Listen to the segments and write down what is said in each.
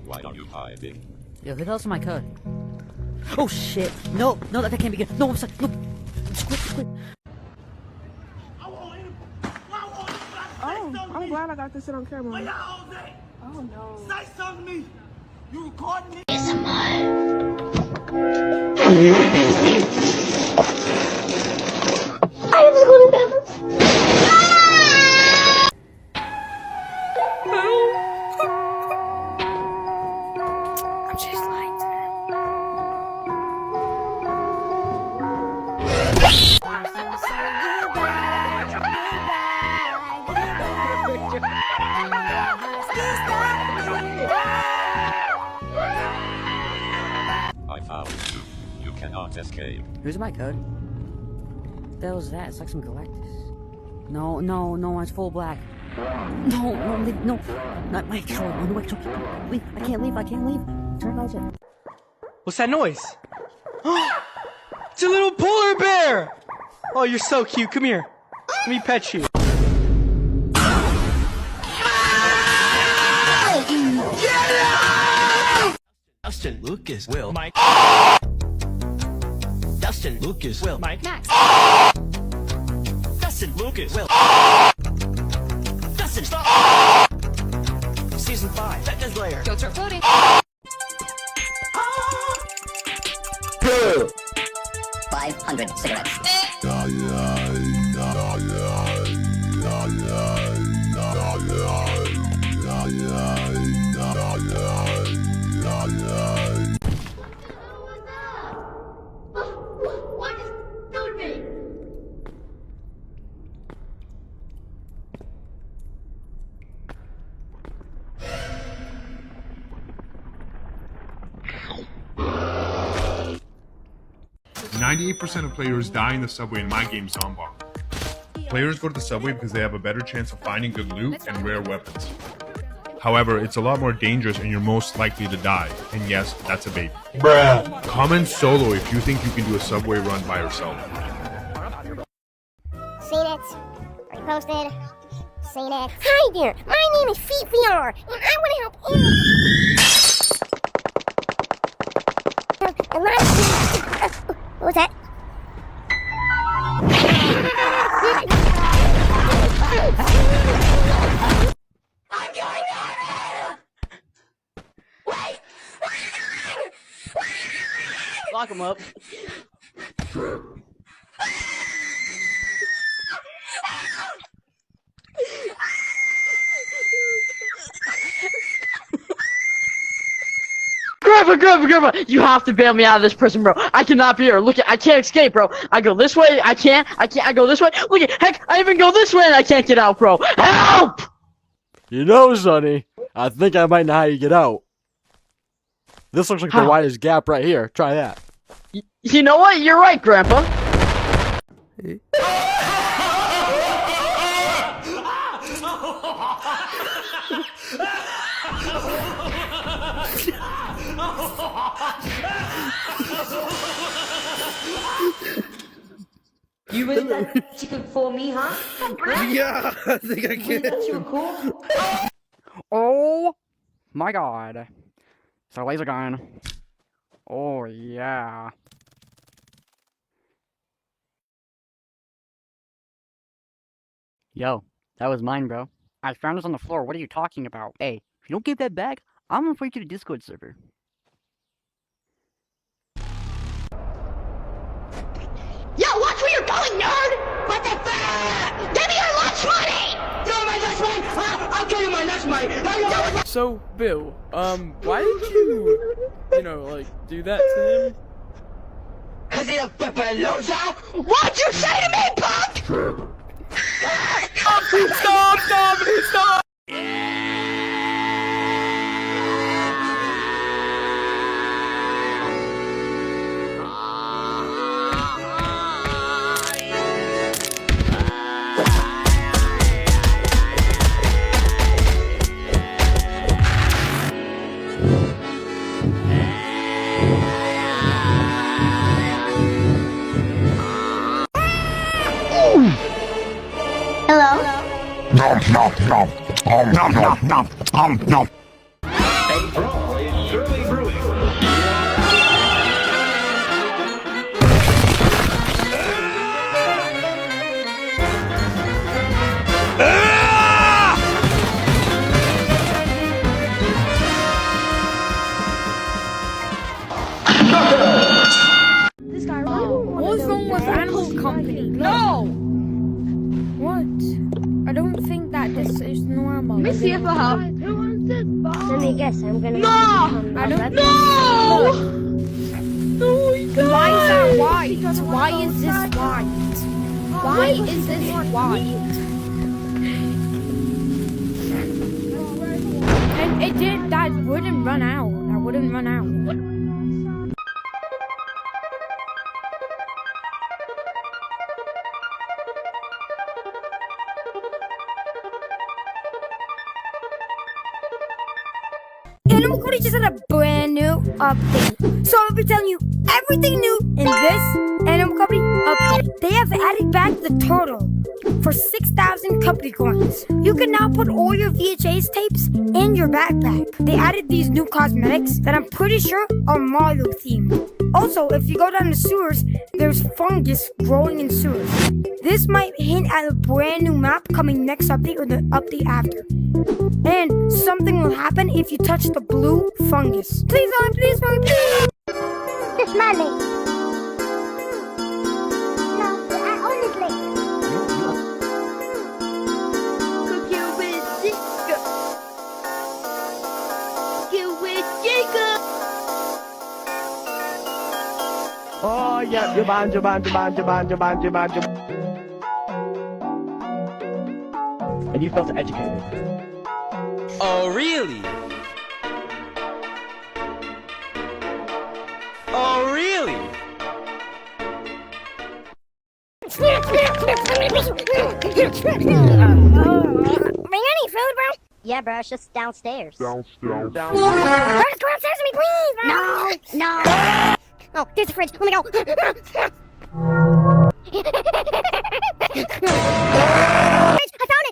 Why are you hiding? Yo, who the hell's my code? Oh shit! No, no, that can't be good. No, I'm sorry. No, quit. Oh, I'm glad I got this shit on camera. Where y'all at? Oh no. Say something to me. You recording me? I'm just lying to I found you. You cannot escape. Where's my code? What the hell is that? It's like some Galactus. No, it's full black. No, not my control. No, my control. Leave. I can't leave. Turn lights in. What's that noise? It's a little polar bear! Oh, you're so cute. Come here. Let me pet you. Dustin, Lucas, Will, Mike. Dustin, Lucas, Will, Mike. Max. Dustin, Lucas, Will. Dustin, stop! Season 5, Becca's Lair. Go start floating. 500 cigarettes. What is doing me? 98% of players die in the subway in my game Zombie. Players go to the subway because they have a better chance of finding good loot and rare weapons. However, it's a lot more dangerous and you're most likely to die. And yes, that's a bait. Bruh. Comment solo if you think you can do a subway run by yourself. Seen it. Already posted. Seen it. Hi there. My name is Feet VR, and I want to help you. What was that? I'm going there! Wait! Lock him up. Grandpa, you have to bail me out of this prison, bro. I cannot be here. Look, I can't escape, bro. I go this way, I can't, I go this way. Look at, heck, I even go this way and I can't get out, bro. Help! You know, Sonny, I think I might know how you get out. This looks like the widest gap right here. Try that. You know what? You're right, Grandpa. You really that chicken for me, huh? Yeah, I think I can. You cool? Oh my god. It's a laser gun. Oh yeah. Yo, that was mine, bro. I found this on the floor. What are you talking about? Hey, if you don't get that back, I'm gonna invite you to Discord server. Yo, watch where you're going, nerd! What the fuck? Give me your lunch money! Give me my lunch money! I'll give you my lunch money! So, Bill, why did you, like, do that to him? Cause he's a flippin' loser! What'd you say to me, punk? Stop! Hello? Hey, Surely brewing. What's wrong with Animal Company? No! What? I don't think that this is normal. Let me see if I have. Let me guess. I'm gonna. No! I don't No! Why is that white? Why is this white? Why is this white? And it did. That wouldn't run out. That wouldn't run out. Animal Cody just had a brand new update. So I'll be telling you everything new in this Animal Company update. They have added back the turtle for 6,000 company coins. You can now put all your VHS tapes in your backpack. They added these new cosmetics that I'm pretty sure are Mario themed. Also, if you go down the sewers, there's fungus growing in sewers. This might hint at a brand new map coming next update or the update after. And something will happen if you touch the blue fungus. Please, please, please. It's my lake. No, I own this lake. Cooking with Jacob. Cooking with Jacob. Oh yeah, Jaban. And you felt educated. Oh, really? Oh, really? Bring any food, bro? Yeah, bro, it's just downstairs. Bro, just go upstairs with me, please, bro. No. Oh, there's the fridge. Let me go. I found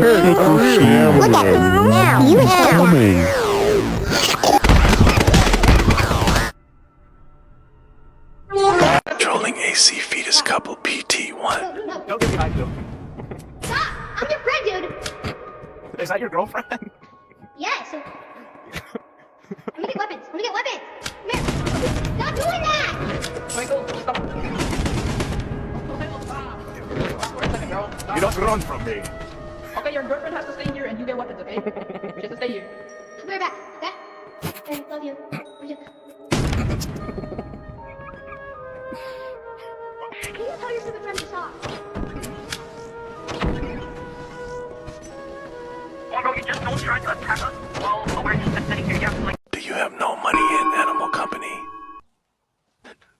it. Look at it now. You have Trolling AC fetus couple PT1. Don't get behind you. Stop! I'm your friend, dude. Is that your girlfriend? Yes. Let me get weapons. Come here. Stop doing that! Michael, stop. You don't run from me. Okay, your girlfriend has to stay here and you get weapons, okay? She has to stay here. I'll be right back. Okay? And love you. Can you tell your stupid friend to stop? Do you have no money in Animal Company?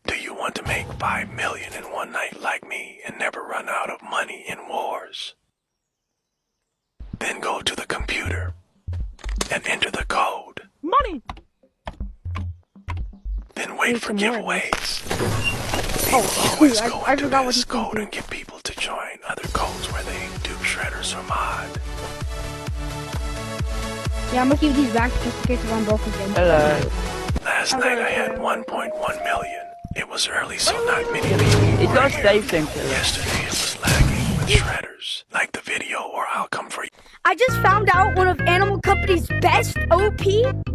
Do you want to make 5 million in one night like me and never run out of money in wars? Then go to the computer and enter the code. Money! Then wait for giveaways. People always go into this code and get people to join other codes where they do shredders or mod. Yeah, I'm gonna keep these back just in case if I'm broke again. Hello. Last night I had 1.1 million. It was early, so not many people It's were not here. safe thing. Yesterday it was lagging with shredders. Like the video or I'll come for you. I just found out one of Animal Company's best OP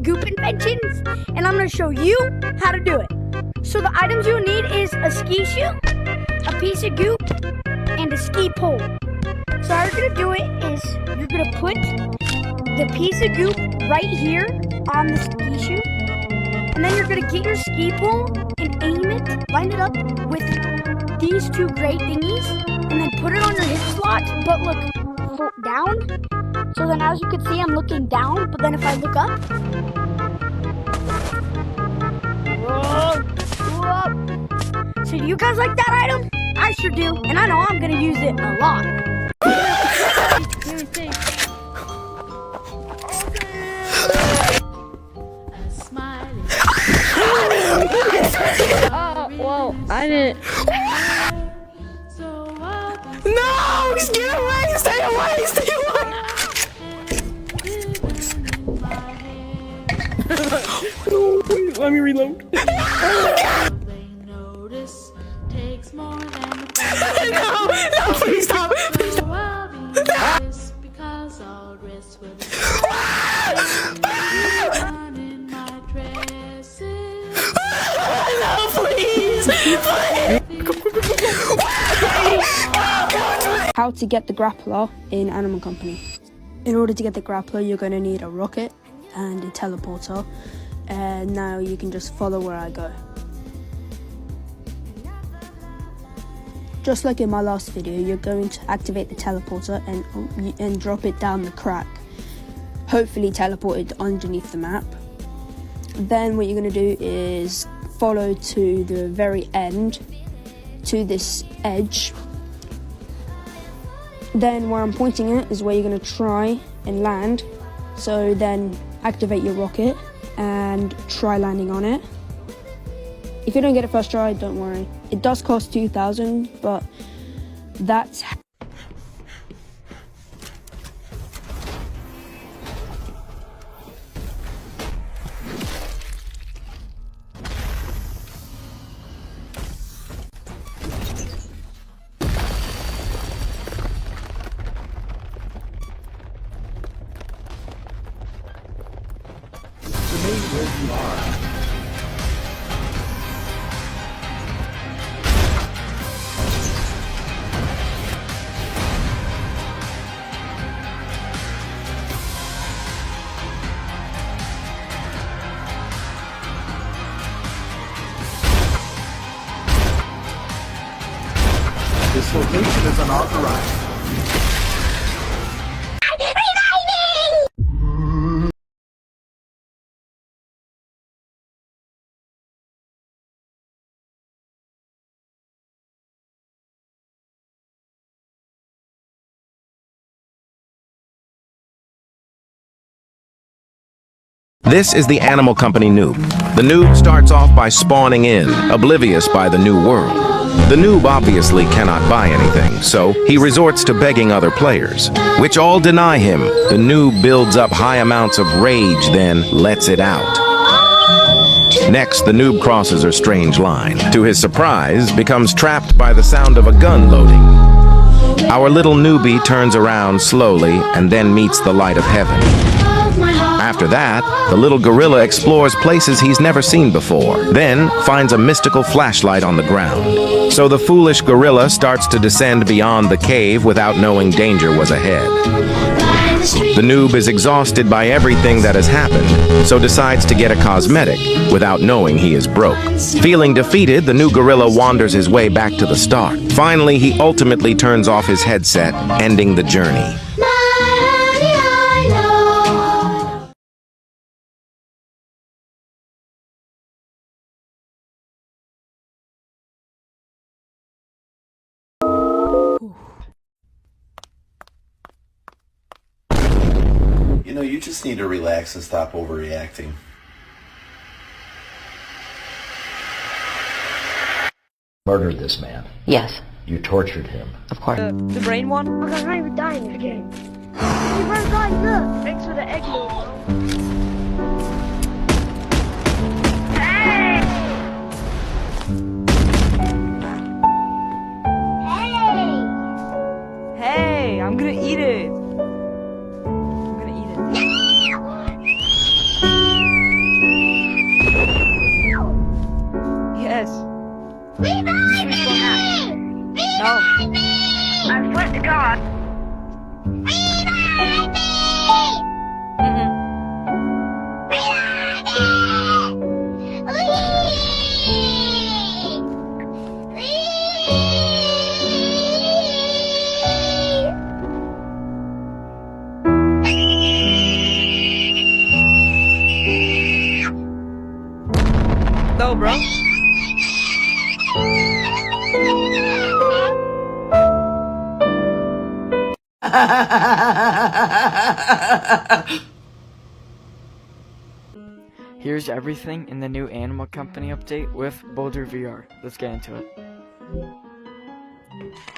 goop inventions, and I'm gonna show you how to do it. So the items you'll need is a ski shoe, a piece of goop, and a ski pole. So how you're gonna do it is you're gonna put the piece of goop right here on the ski shoe, and then you're gonna get your ski pole and aim it, line it up with these two gray thingies, and then put it on your hip slot, but look down. So then as you can see, I'm looking down, but then if I look up, whoa. So do you guys like that item? I sure do, and I know I'm gonna use it a lot. Oh, well, I didn't. dogs! Get away! Stay away! Stay away! No, wait, let me reload. No, please stop! Please stop! No, please! How to get the grappler in Animal Company. In order to get the grappler, you're going to need a rocket and a teleporter. And now you can just follow where I go. Just like in my last video, you're going to activate the teleporter and drop it down the crack. Hopefully teleport it underneath the map. Then what you're going to do is follow to the very end, to this edge. Then where I'm pointing at is where you're going to try and land. So then activate your rocket and try landing on it. If you don't get it first try, don't worry. It does cost 2,000, but that's... This location is unauthorized. This is the Animal Company noob. The noob starts off by spawning in, oblivious by the new world. The noob obviously cannot buy anything, so he resorts to begging other players, which all deny him. The noob builds up high amounts of rage, then lets it out. Next, the noob crosses a strange line. To his surprise, becomes trapped by the sound of a gun loading. Our little newbie turns around slowly and then meets the light of heaven. After that, the little gorilla explores places he's never seen before, then finds a mystical flashlight on the ground. So the foolish gorilla starts to descend beyond the cave without knowing danger was ahead. The noob is exhausted by everything that has happened, so decides to get a cosmetic without knowing he is broke. Feeling defeated, the new gorilla wanders his way back to the start. Finally, he ultimately turns off his headset, ending the journey. You know, you just need to relax and stop overreacting. Murdered this man. Yes. You tortured him. Of course. The brain one? I'm not even dying in this game. You run guys, look! Thanks for the egg move, bro. Hey, I'm gonna eat it. I'm gonna eat it. Yes. Revive me! No. I swear to God. Revive me! No, bro. Here's everything in the new Animal Company update with Boulder VR. Let's get into it.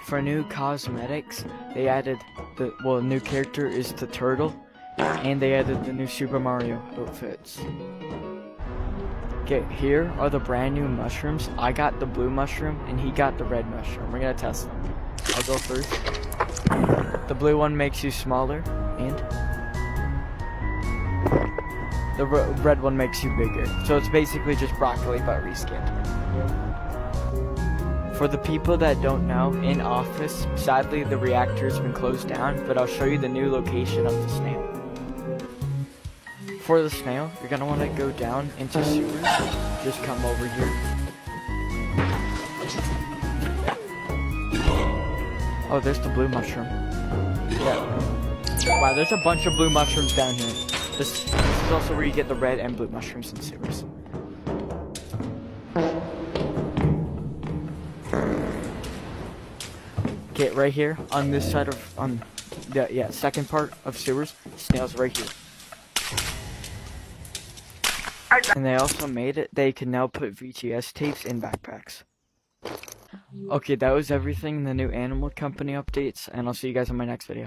For new cosmetics, they added the new character is the turtle, and they added the new Super Mario outfits. Okay, here are the brand new mushrooms. I got the blue mushroom, and he got the red mushroom. We're gonna test them. I'll go first. The blue one makes you smaller, and the red one makes you bigger. So it's basically just broccoli but reskinned. For the people that don't know, in Office, sadly the reactor's been closed down, but I'll show you the new location of the snail. For the snail, you're gonna want to go down into sewers. Just come over here. Oh, there's the blue mushroom. Yeah. Wow, there's a bunch of blue mushrooms down here. This is also where you get the red and blue mushrooms in sewers. Okay, right here on this side of second part of sewers, snails right here. And they also made it, they can now put VGS tapes in backpacks. Okay, that was everything in the new Animal Company updates, and I'll see you guys in my next video.